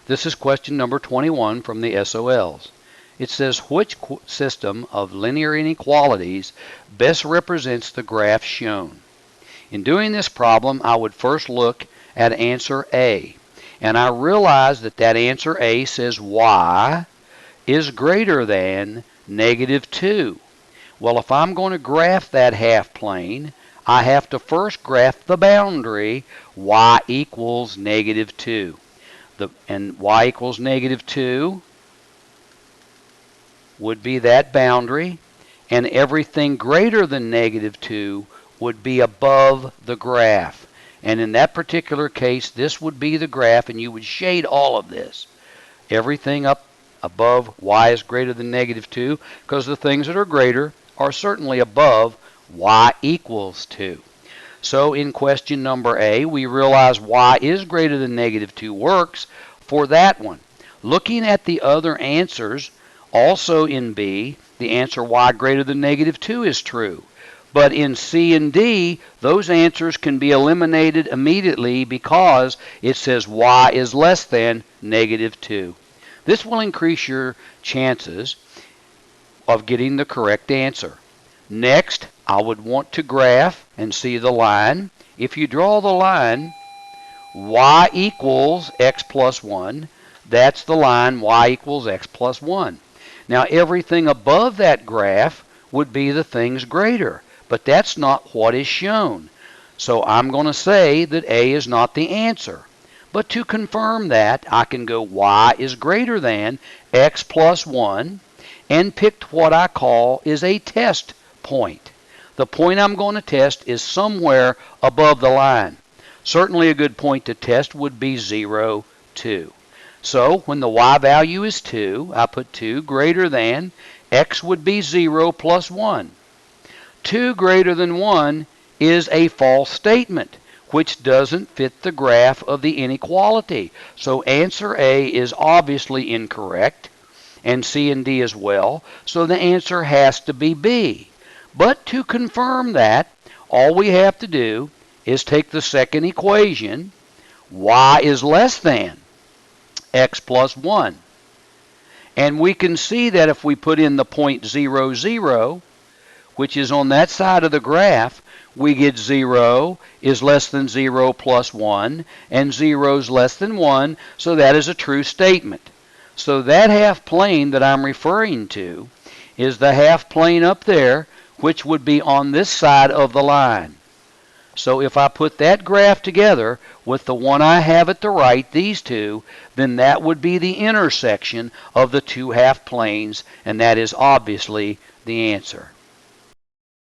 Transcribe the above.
This is question number 21 from the SOLs. It says, which system of linear inequalities best represents the graph shown? In doing this problem, I would first look at answer A. And I realize that answer A says y is greater than negative 2. Well, if I'm going to graph that half plane, I have to first graph the boundary y equals negative 2. And y equals negative 2 would be that boundary, and everything greater than negative 2 would be above the graph. And in that particular case, this would be the graph, and you would shade all of this. Everything up above y is greater than negative 2, because the things that are greater are certainly above y equals 2. So in question number A, we realize y is greater than negative 2 works for that one. Looking at the other answers, also in B, the answer y greater than negative 2 is true. But in C and D, those answers can be eliminated immediately because it says y is less than negative 2. This will increase your chances of getting the correct answer. Next, I would want to graph and see the line. If you draw the line, y equals x plus 1, that's the line y equals x plus 1. Now, everything above that graph would be the things greater, but that's not what is shown. So I'm going to say that A is not the answer. But to confirm that, I can go y is greater than x plus 1 and picked what I call is a test point. The point I'm going to test is somewhere above the line. Certainly a good point to test would be 0, 2. So when the y value is 2, I put 2 greater than, x would be 0 plus 1. 2 greater than 1 is a false statement, which doesn't fit the graph of the inequality. So answer A is obviously incorrect, and C and D as well, so the answer has to be B. But to confirm that, all we have to do is take the second equation, y is less than x plus 1. And we can see that if we put in the point 0, 0, which is on that side of the graph, we get 0 is less than 0 plus 1, and 0 is less than 1, so that is a true statement. So that half plane that I'm referring to is the half plane up there, which would be on this side of the line. So if I put that graph together with the one I have at the right, these two, then that would be the intersection of the two half planes, and that is obviously the answer.